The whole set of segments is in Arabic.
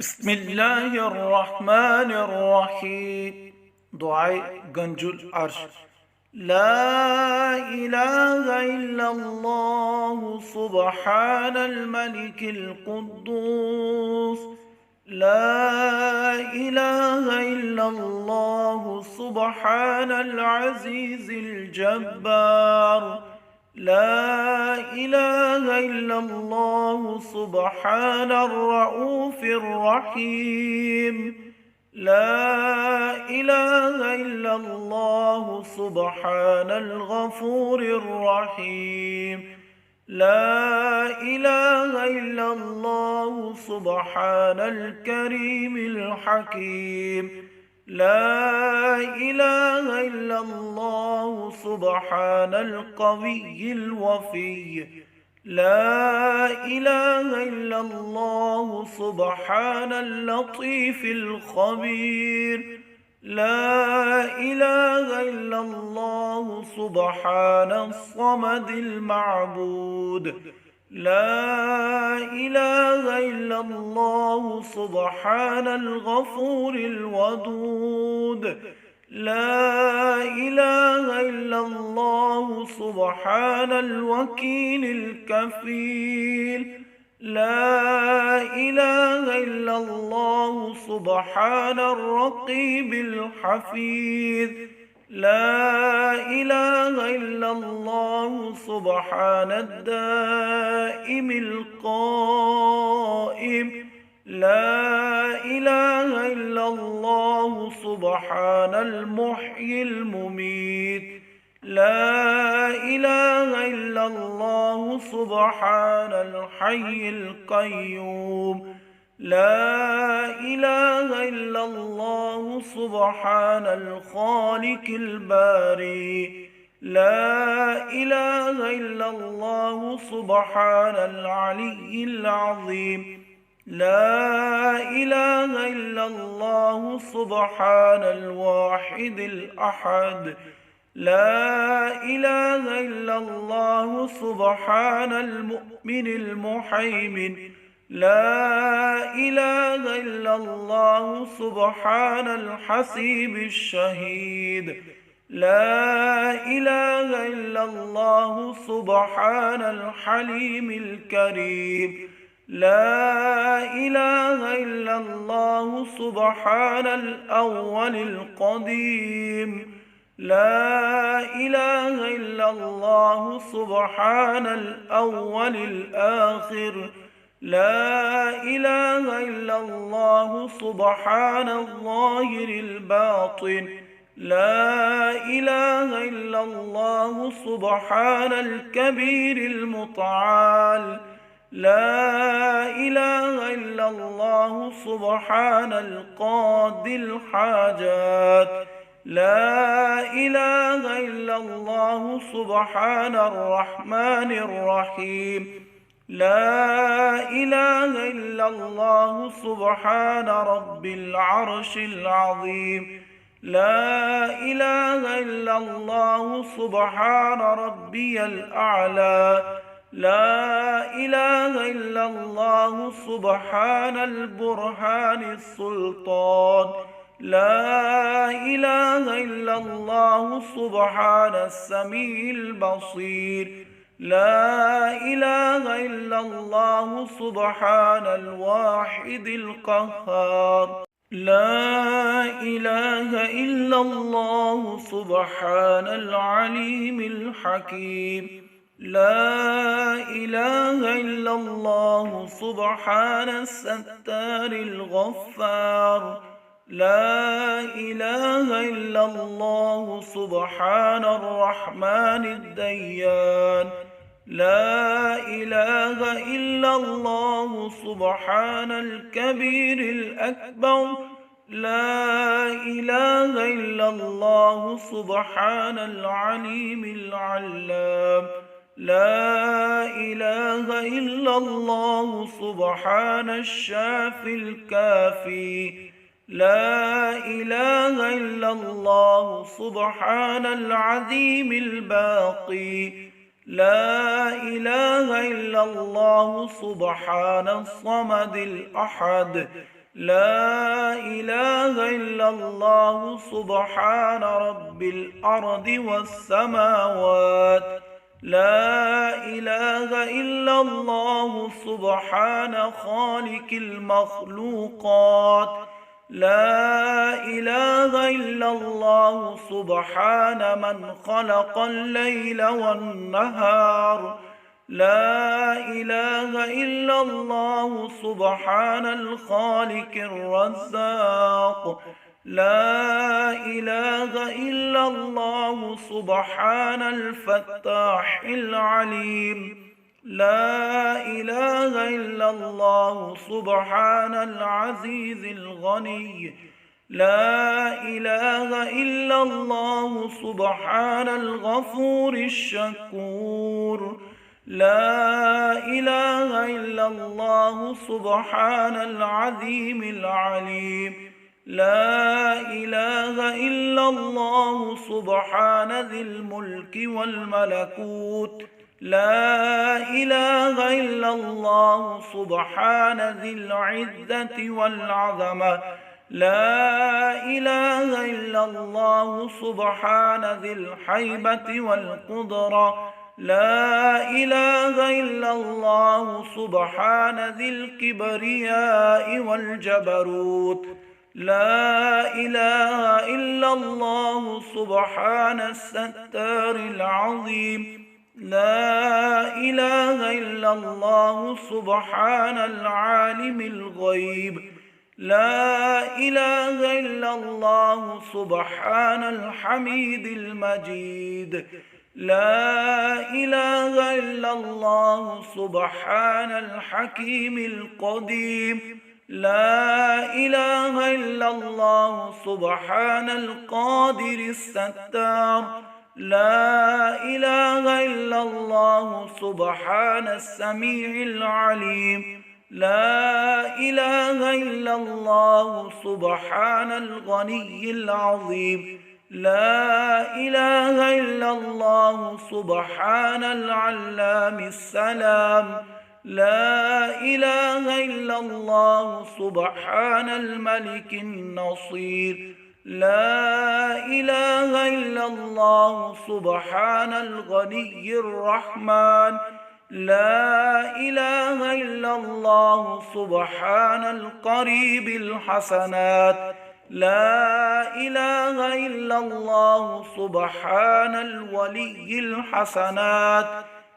بسم الله الرحمن الرحيم. دعاء گنج العرش. لا إله إلا الله سبحان الملك القدوس. لا إله إلا الله سبحان العزيز الجبار. لا إله إلا الله سبحان الرؤوف الرحيم. لا إله إلا الله سبحان الغفور الرحيم. لا إله إلا الله سبحان الكريم الحكيم. لا إله إلا الله سبحان القوي الوفي. لا إله إلا الله سبحان اللطيف الخبير. لا إله إلا الله سبحان الصمد المعبود. لا إله إلا الله سبحان الغفور الودود. لا إله إلا الله سبحان الوكيل الكفيل. لا إله إلا الله سبحان الرقيب الحفيظ. لا إله إلا الله سبحان الدائم القائم. لا إله إلا الله سبحان المحيي المميت. لا إله إلا الله سبحان الحي القيوم. لا إله إلا الله سبحان الخالق الباري. لا إله إلا الله سبحان العلي العظيم. لا إله إلا الله سبحان الواحد الأحد. لا إله إلا الله سبحان المؤمن المحيمن. لا إله إلا الله سبحان الحسيب الشهيد. لا إله إلا الله سبحان الحليم الكريم. لا إله إلا الله سبحان الأول القديم. لا إله إلا الله سبحان الأول الآخر. لا إله إلا الله سبحان الظاهر الباطن. لا إله إلا الله سبحان الكبير المتعال. لا إله إلا الله سبحان القاضي الحاجات. لا إله إلا الله سبحان الرحمن الرحيم. لا إله إلا الله سبحان رب العرش العظيم. لا إله إلا الله سبحان ربي الأعلى. لا إله إلا الله سبحان البرهان السلطان. لا إله إلا الله سبحان السميع البصير. لا إله إلا الله سبحان الواحد القهار. لا إله إلا الله سبحان العليم الحكيم. لا إله إلا الله سبحان الستار الغفار. لا إله إلا الله سبحان الرحمن الديان. لا إله إلا الله سبحان الكبير الأكبر. لا إله إلا الله سبحان العليم العلام. لا إله إلا الله سبحان الشافي الكافي. لا إله إلا الله سبحان العظيم الباقي. لا إله إلا الله سبحان الصمد الأحد. لا إله إلا الله سبحان رب الأرض والسماوات. لا إله إلا الله سبحان خالق المخلوقات. لا إله إلا الله سبحان من خلق الليل والنهار. لا إله إلا الله سبحان الخالق الرزاق. لا إله إلا الله سبحان الفتاح العليم. لا إله إلا الله سبحان العزيز الغني. لا إله إلا الله سبحان الغفور الشكور. لا إله إلا الله سبحان العظيم العليم. لا إله إلا الله سبحان ذي الملك والملكوت. لا إله إلا الله سبحان ذي العزة والعظمة. لا إله إلا الله سبحان ذي الحيبة والقدرة. لا إله إلا الله سبحان ذي الكبرياء والجبروت. لا إله إلا الله سبحان الستار العظيم. لا إله إلا الله سبحان العالم الغيب. لا إله إلا الله سبحان الحميد المجيد. لا إله إلا الله سبحان الحكيم القديم. لا إله إلا الله سبحان القادر الستار. لا إله إلا الله سبحان السميع العليم. لا إله إلا الله سبحان الغني العظيم. لا إله إلا الله سبحان العلام السلام. لا إله إلا الله سبحان الملك النصير. لا إله إلا الله سبحان الغني الرحمن. لا إله إلا الله سبحان القريب الحسنات. لا إله إلا الله سبحان الولي الحسنات.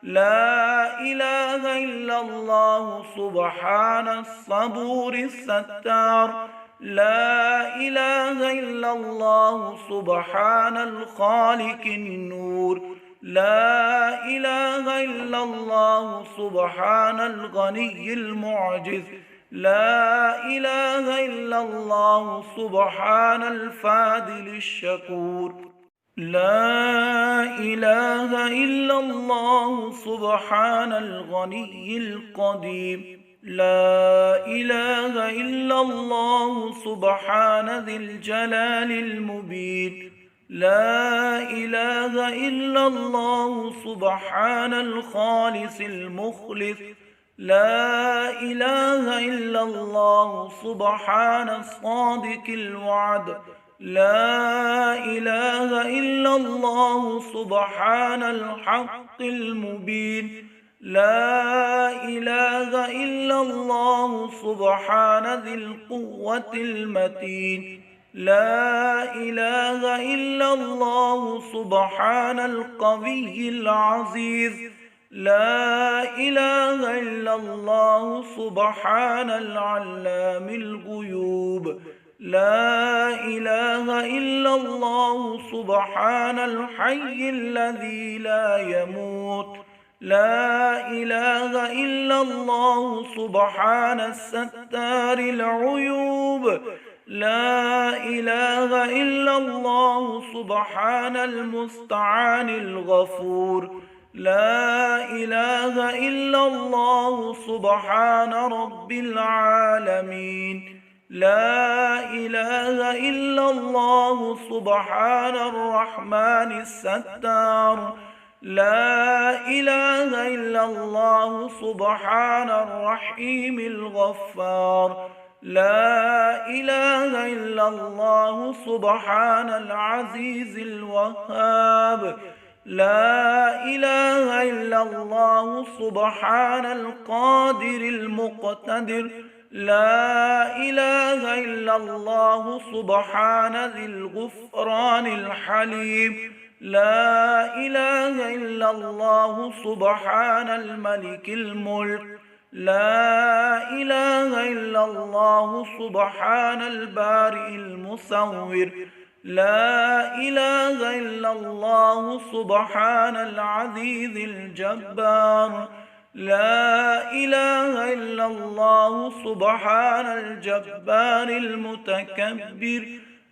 لا إله إلا الله سبحان الصبور الستار. لا إله إلا الله سبحان الخالق النور. لا إله إلا الله سبحان الغني المعجز. لا إله إلا الله سبحان الفاضل الشكور. لا إله إلا الله سبحان الغني القديم. لا إله إلا الله سبحان ذي الجلال المبين. لا إله إلا الله سبحان الخالص المخلص. لا إله إلا الله سبحان الصادق الوعد. لا إله إلا الله سبحان الحق المبين. لا إله إلا الله سبحان ذي القوة المتين. لا إله إلا الله سبحان القوي العزيز. لا إله إلا الله سبحان العلام الغيوب. لا إله إلا الله سبحان الحي الذي لا يموت. لا إله إلا الله سبحان الستار العيوب. لا إله إلا الله سبحان المستعان الغفور. لا إله إلا الله سبحان رب العالمين. لا إله إلا الله سبحان الرحمن الستار. لا إله إلا الله سبحان الرحيم الغفار. لا إله إلا الله سبحان العزيز الوهاب. لا إله إلا الله سبحان القادر المقتدر. لا إله إلا الله سبحان ذي الغفران الحليم. لا إله إلا الله سبحان الملك الملك. لا إله إلا الله سبحان البارئ المصور. لا إله إلا الله سبحان العزيز الجبار. لا إله إلا الله سبحان الجبار المتكبر.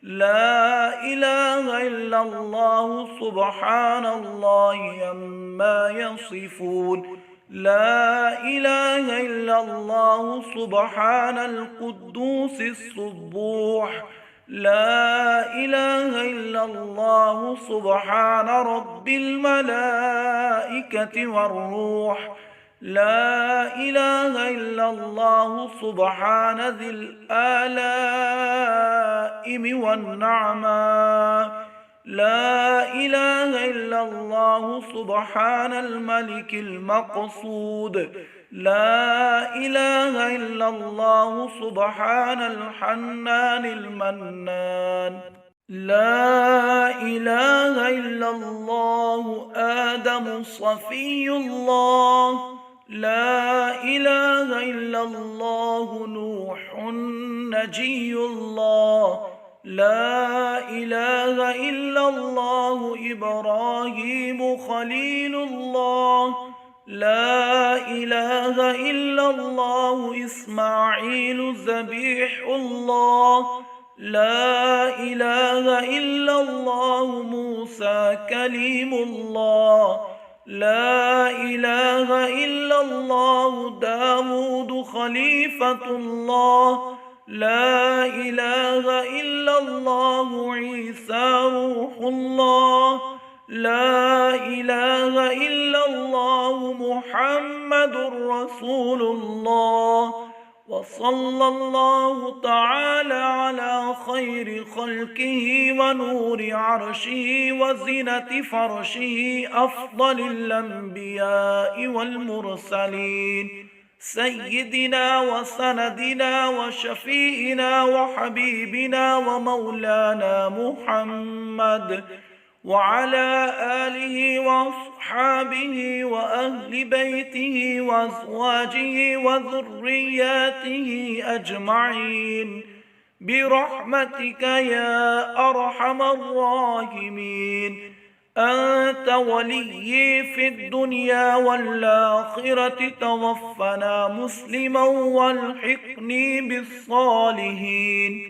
لا إله إلا الله سبحان الله عما يصفون. لا إله إلا الله سبحان القدوس السبوح. لا إله إلا الله سبحان رب الملائكة والروح. لا إله إلا الله سبحان ذي الآلام والنعماء. لا إله إلا الله سبحان الملك المقصود. لا إله إلا الله سبحان الحنان المنان. لا إله إلا الله آدم صفي الله. لا إله إلا الله نوح نجي الله. لا إله إلا الله إبراهيم خليل الله. لا إله إلا الله إسماعيل ذبيح الله. لا إله إلا الله موسى كليم الله. لا إله إلا الله داود خليفة الله. لا إله إلا الله عيسى روح الله. لا إله إلا الله محمد رسول الله. وصلى الله تعالى على خير خلقه ونور عرشه وزنة فرشه أفضل الأنبياء والمرسلين سيدنا وسندنا وشفيئنا وحبيبنا ومولانا محمد وعلى آله وأصحابه وأهل بيته وأزواجه وذرياته أجمعين برحمتك يا أرحم الراحمين. أنت ولي في الدنيا والآخرة توفنا مسلما والحقني بالصالحين.